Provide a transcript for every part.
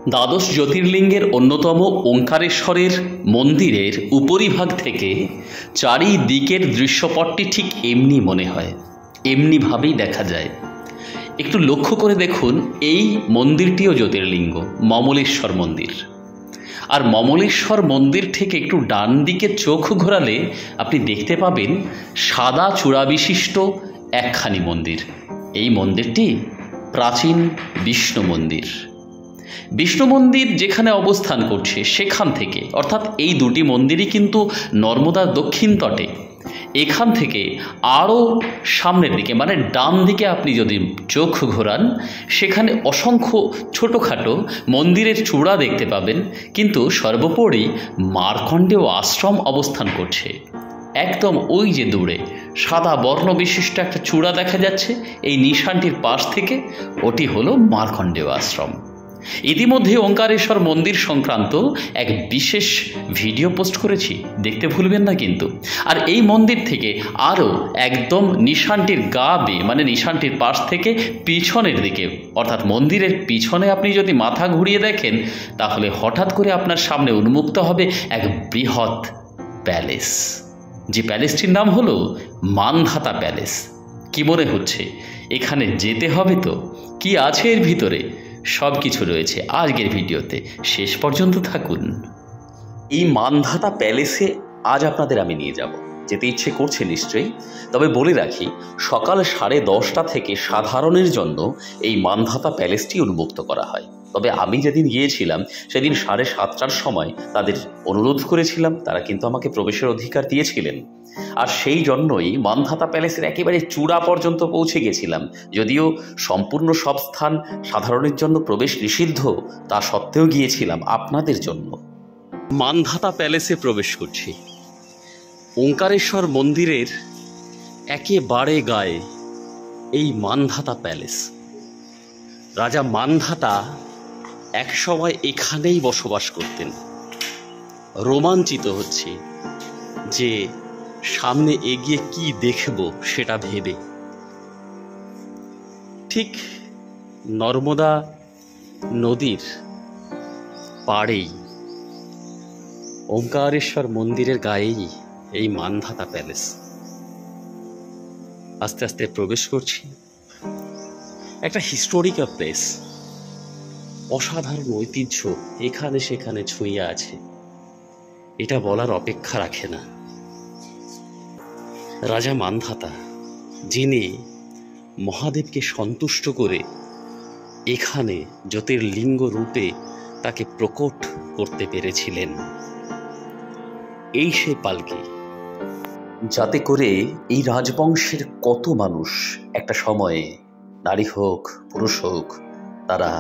দ্বাদশ জ্যোতির্লিঙ্গের অন্যতম ওঙ্কারেশ্বরের মন্দিরের উপরিভাগ থেকে চারিদিকের দৃশ্যপটটি ঠিক এমনি মনে হয়, এমনিভাবেই দেখা যায়। একটু লক্ষ্য করে দেখুন, এই মন্দিরটিও জ্যোতির্লিঙ্গ, মমলেশ্বর মন্দির। আর মমলেশ্বর মন্দির থেকে একটু ডান দিকে চোখ ঘোরালে আপনি দেখতে পাবেন সাদা চূড়া বিশিষ্ট একখানি মন্দির। এই মন্দিরটি প্রাচীন বিষ্ণু মন্দির। বিষ্ণু মন্দির যেখানে অবস্থান করছে সেখান থেকে, অর্থাৎ এই দুটি মন্দিরই কিন্তু নর্মদার দক্ষিণ তটে, এখান থেকে আরও সামনের দিকে মানে ডান দিকে আপনি যদি চোখ ঘোরান সেখানে অসংখ্য ছোটোখাটো মন্দিরের চূড়া দেখতে পাবেন, কিন্তু সর্বোপরি মার্কণ্ডেয় আশ্রম অবস্থান করছে। একদম ওই যে দূরে সাদা বর্ণ বিশিষ্ট একটা চূড়া দেখা যাচ্ছে, এই নিশানটির পাশ থেকে ওটি হলো মার্কণ্ডেয় আশ্রম। ইতিমধ্যে ওঙ্কারেশ্বর মন্দির সংক্রান্ত এক বিশেষ ভিডিও পোস্ট করেছি, দেখতে ভুলবেন না কিন্তু। আর এই মন্দির থেকে আরও একদম নিশানটির গা বেয়ে মানে নিশানটির পাশ থেকে পিছনের দিকে, অর্থাৎ মন্দিরের পিছনে আপনি যদি মাথা ঘুরিয়ে দেখেন তাহলে হঠাৎ করে আপনার সামনে উন্মুক্ত হবে এক বৃহৎ প্যালেস। যে প্যালেসটির নাম হলো মান্ধাতা প্যালেস। কি মনে হচ্ছে এখানে যেতে হবে? তো কি আছে এর ভিতরে সব কিছু রয়েছে আজকের ভিডিওতে, শেষ পর্যন্ত থাকুন। এই মান্ধাতা প্যালেসে আজ আপনাদের আমি নিয়ে যাব, যেতে ইচ্ছে করছে নিশ্চয়ই। তবে বলে রাখি, সকাল 10:30 থেকে সাধারণের জন্য এই মান্ধাতা প্যালেসটি উন্মুক্ত করা হয়। তবে আমি যেদিন গিয়েছিলাম সেদিন 7:30টার সময় তাদের অনুরোধ করেছিলাম, তারা কিন্তু আমাকে প্রবেশের অধিকার দিয়েছিলেন। আর সেই জন্যই মান্ধাতা প্যালেসের একেবারে চূড়া পর্যন্ত পৌঁছে গেছিলাম। যদিও সম্পূর্ণ সব স্থান সাধারণের জন্য প্রবেশ নিষিদ্ধ, তা সত্ত্বেও গিয়েছিলাম আপনাদের জন্য। মান্ধাতা প্যালেসে প্রবেশ করছি। ওঙ্কারেশ্বর মন্দিরের একেবারে গায়ে এই মান্ধাতা প্যালেস। রাজা মান্ধাতা একসময় এখানেই বসবাস করতেন। রোমাঞ্চিত হচ্ছে যে সামনে এগিয়ে কি দেখব সেটা ভেবে। ঠিক নর্মদা নদীর পাড়েই ওঙ্কারেশ্বর মন্দিরের গায়েই এই মান্ধাতা প্যালেস। আস্তে আস্তে প্রবেশ করছি। একটা হিস্টোরিক্যাল প্লেস, অসাধারণ ঐতিহ্য এখানে সেখানে ছুঁয়ে আছে, এটা বলার অপেক্ষা রাখে না। রাজা মান্ধাতা, যিনি মহাদেবকে সন্তুষ্ট করে এখানে জ্যোতির্লিঙ্গ রূপে তাকে প্রকট করতে পেরেছিলেন, এই সে পালকি, যাতে করে এই রাজবংশের কত মানুষ একটা সময়ে, নারী হোক পুরুষ হোক, তারা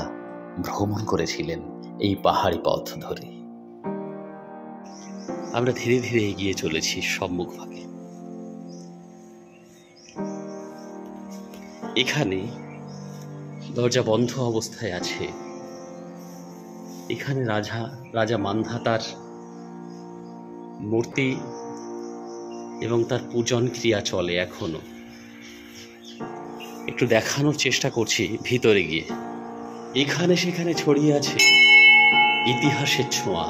ভ্রমণ করেছিলেন এই পাহাড়ি পথ ধরে। আমরা ধীরে ধীরে এগিয়ে চলেছি সম্মুখভাগে। এখানে দরজা বন্ধ অবস্থায় আছে। এখানে রাজা মান্ধাতার মূর্তি এবং তার পূজন ক্রিয়া চলে এখনো। একটু দেখানোর চেষ্টা করছি ভিতরে গিয়ে। এখানে সেখানে ছড়িয়ে আছে ইতিহাসের ছোঁয়া।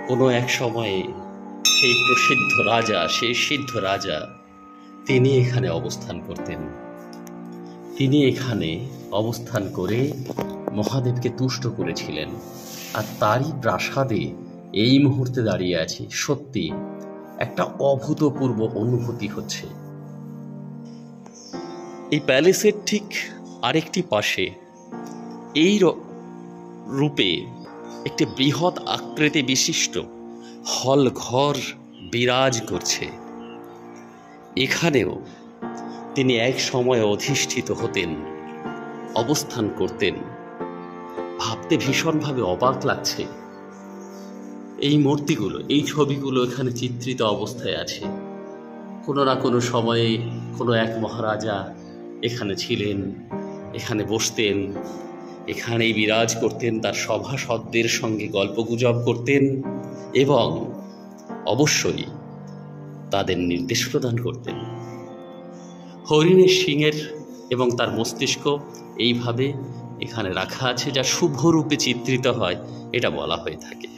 কোনো এক সময়ে সেই প্রসিদ্ধ রাজা, সেই সিদ্ধ রাজা, তিনি এখানে অবস্থান করতেন। তিনি এখানে অবস্থান করে মহাদেবকে তুষ্ট করেছিলেন। আর তারই প্রাসাদে এই মুহূর্তে দাঁড়িয়ে আছি। সত্যি একটা অভূতপূর্ব অনুভূতি হচ্ছে। এই প্যালেসের ঠিক আরেকটি পাশে এই রূপে একটি বৃহৎ আকৃতি বিশিষ্ট হল ঘর বিরাজ করছে। এখানেও তিনি এক সময় অধিষ্ঠিত হতেন, অবস্থান করতেন। ভাবতে ভীষণভাবে অবাক লাগছে। এই মূর্তিগুলো, এই ছবিগুলো এখানে চিত্রিত অবস্থায় আছে। কোনো না কোনো সময়ে কোনো এক মহারাজা এখানে ছিলেন, এখানে বসতেন, এখানেই বিরাজ করতেন, তার সভাসদদের সঙ্গে গল্পগুজব করতেন এবং অবশ্যই তাদের নির্দেশ প্রদান করতেন। হরিণের শিঙের এবং তার মস্তিষ্ক এইভাবে এখানে রাখা আছে, যা শুভ রূপে চিত্রিত হয় এটা বলা হয়ে থাকে।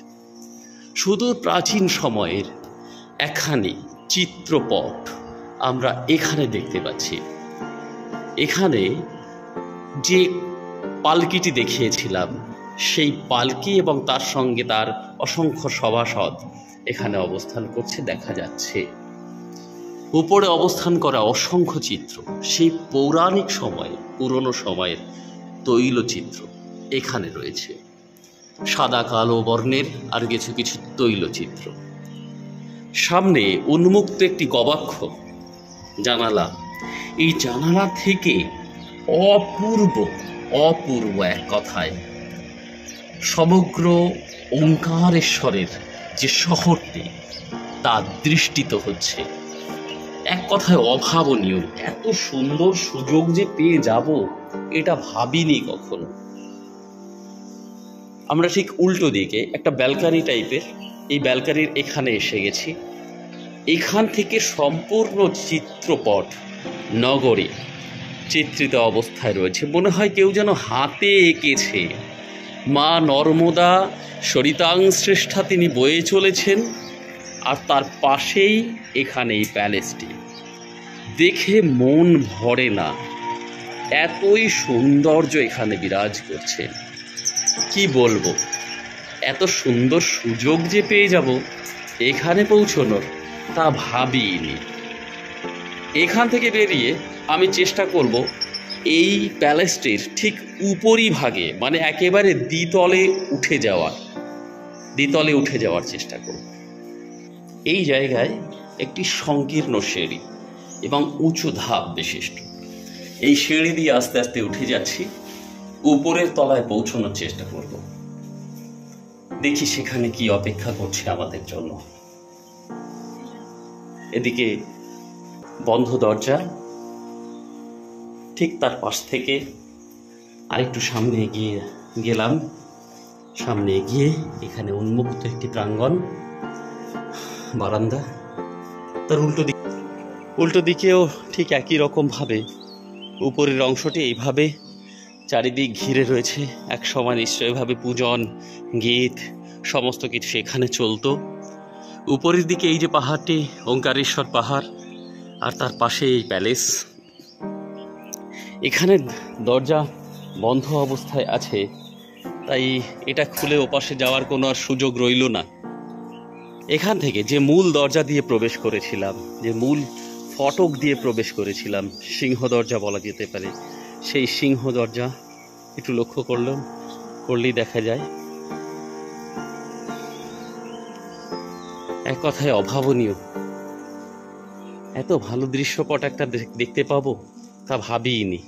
সুদূর প্রাচীন সময়ের একখানি চিত্রপট আমরা এখানে দেখতে পাচ্ছি। এখানে যে পালকিটি দেখিয়েছিলাম সেই পালকি এবং তার সঙ্গে তার অসংখ্য সভাসদ এখানে অবস্থান করছে দেখা যাচ্ছে। উপরে অবস্থান করা অসংখ্য চিত্র সেই পৌরাণিক সময়ে, পুরনো সময়ের তৈলচিত্র এখানে রয়েছে, সাদা কালো বর্ণের আর কিছু কিছু তৈলচিত্র। সামনে উন্মুক্ত একটি গবাক্ষ জানালা, এই জানালা থেকে অপূর্ব এক কথায় সমগ্র ওঙ্কারেশ্বরের যে শহরটি তা দৃষ্টিত হচ্ছে। এক কথায় অভাবনীয়। এত সুন্দর সুযোগ যে পেয়ে যাব এটা ভাবিনি কখনো। আমরা ঠিক উল্টো দিকে একটা ব্যালকানি টাইপের, এই ব্যালকানির এখানে এসে গেছি। এখান থেকে সম্পূর্ণ চিত্রপট নগরী চিত্রিত অবস্থায় রয়েছে। মনে হয় কেউ যেন হাতে এঁকেছে। মা নর্মদা সরিতাং শ্রেষ্ঠা তিনি বয়ে চলেছেন, আর তার পাশেই এখানে এই প্যালেসটি। দেখে মন ভরে না, এতই সৌন্দর্য এখানে বিরাজ করছে। কি বলবো, এত সুন্দর সুযোগ যে পেয়ে যাব এখানে পৌঁছনোর তা ভাবিনি। এখান থেকে বেরিয়ে আমি চেষ্টা করব এই প্যালেসটির ঠিক উপরিভাগে, মানে একেবারে দ্বিতলে উঠে যাওয়ার চেষ্টা করব। এই জায়গায় একটি সংকীর্ণ সিঁড়ি এবং উঁচু ধাপ বিশিষ্ট। এই সিঁড়ি দিয়ে আস্তে আস্তে উঠে যাচ্ছি, উপরের তলায় পৌঁছানোর চেষ্টা করব। দেখি সেখানে কি অপেক্ষা করছে আমাদের জন্য। এদিকে বন্ধ দরজা, ঠিক তার পাশ থেকে আরেকটু সামনে এগিয়ে গেলাম। সামনে এগিয়ে এখানে উন্মুক্ত একটি প্রাঙ্গণ, বারান্দা। তার উল্টো দিকেও ঠিক একই রকমভাবে উপরের অংশটি এইভাবে চারিদিক ঘিরে রয়েছে। এক সময় নিশ্চয়ভাবে পূজন, গীত সমস্ত কিছু সেখানে চলতো। উপরের দিকে এই যে পাহাড়টি, ওঙ্কারেশ্বর পাহাড়, আর তার পাশে এই প্যালেস। এখানে দরজা বন্ধ অবস্থায় আছে, তাই এটা খুলে ওপাশে যাওয়ার কোনো আর সুযোগ রইল না। এখান থেকে যে মূল দরজা দিয়ে প্রবেশ করেছিলাম, যে মূল ফটক দিয়ে প্রবেশ করেছিলাম, সিংহ দরজা বলা যেতে পারে, সেই সিংহ দরজা একটু লক্ষ্য করলেই দেখা যায়। এক কথায় অভাবনীয়। এত ভালো দৃশ্যপট একটা দেখতে পাবো তা ভাবিনি।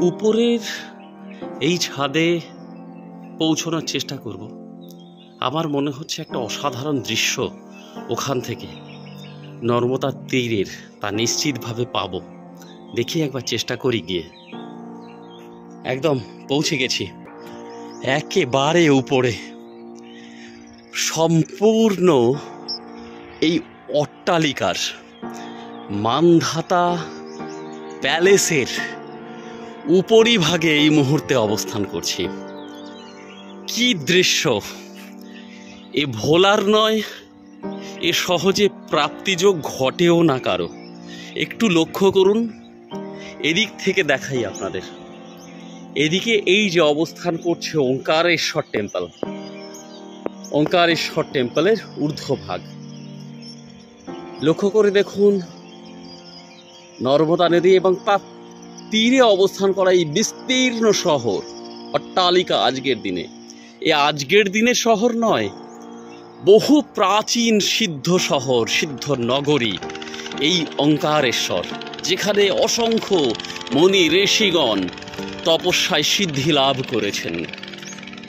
উপরের এই ছাদে পৌঁছানোর চেষ্টা করব। আমার মনে হচ্ছে একটা অসাধারণ দৃশ্য ওখান থেকে নর্মদার তীরের, তা নিশ্চিতভাবে পাবো। দেখি একবার চেষ্টা করি গিয়ে। একদম পৌঁছে গেছি একেবারে উপরে। সম্পূর্ণ এই অট্টালিকার, মানধাতা প্যালেসের উপরিভাগে এই মুহূর্তে অবস্থান করছি। কি দৃশ্য! এ ভোলার নয়, এ সহজে প্রাপ্তিযোগ ঘটেও না কারো। একটু লক্ষ্য করুন, এদিক থেকে দেখাই আপনাদের। এদিকে এই যে অবস্থান করছে ওঙ্কারেশ্বর টেম্পল, ওঙ্কারেশ্বর টেম্পলের ঊর্ধ্বভাগ লক্ষ্য করে দেখুন। নর্মদা নদী এবং তার তীরে অবস্থান করা এই বিস্তীর্ণ শহর, অট্টালিকা। আজকের দিনের শহর নয়, বহু প্রাচীন সিদ্ধ শহর, সিদ্ধ নগরী এই ওঙ্কারেশ্বর, যেখানে অসংখ্য মুনি ঋষিগণ তপস্যায় সিদ্ধি লাভ করেছেন।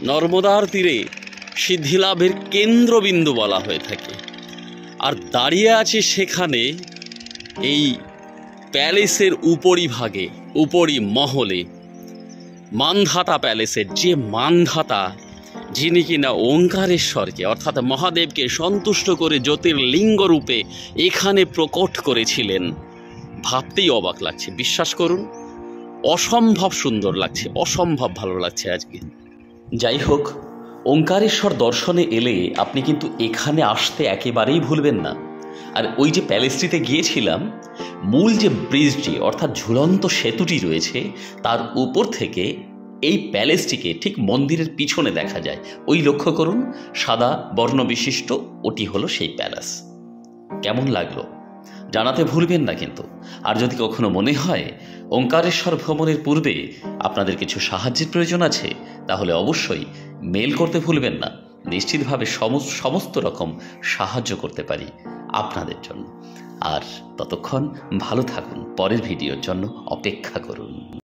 নর্মদার তীরে সিদ্ধিলাভের কেন্দ্রবিন্দু বলা হয়ে থাকে। আর দাঁড়িয়ে আছে সেখানে এই প্যালেসের উপরিভাগে, উপরি মহলে, মানধাতা প্যালেসের যে মানধাতা, যিনি কিনা ওঙ্কারেশ্বরকে অর্থাৎ মহাদেবকে সন্তুষ্ট করে জ্যোতির্লিঙ্গ রূপে এখানে প্রকট করেছিলেন, ভাবতেই অবাক লাগছে, বিশ্বাস করুন, অসম্ভব সুন্দর লাগছে, অসম্ভব ভালো লাগছে আজকে। যাই হোক, ওঙ্কারেশ্বর দর্শনে এলে আপনি কিন্তু এখানে আসতে একেবারেই ভুলবেন না। আর ওই যে প্যালেসটিতে গিয়েছিলাম, মূল যে ব্রিজটি অর্থাৎ ঝুলন্ত সেতুটি রয়েছে, তার উপর থেকে এই প্যালেসটিকে ঠিক মন্দিরের পিছনে দেখা যায়। ওই লক্ষ্য করুন, সাদা বর্ণবিশিষ্ট, ওটি হলো সেই প্যালেস। কেমন লাগলো জানাতে ভুলবেন না কিন্তু। আর যদি কখনো মনে হয় ওঙ্কারেশ্বর ভ্রমণের পূর্বে আপনাদের কিছু সাহায্যের প্রয়োজন আছে, তাহলে অবশ্যই মেল করতে ভুলবেন না। নিশ্চিতভাবে সমস্ত রকম সাহায্য করতে পারি আপনাদের জন্য। আর ততক্ষণ ভালো থাকুন, পরের ভিডিওর জন্য অপেক্ষা করুন।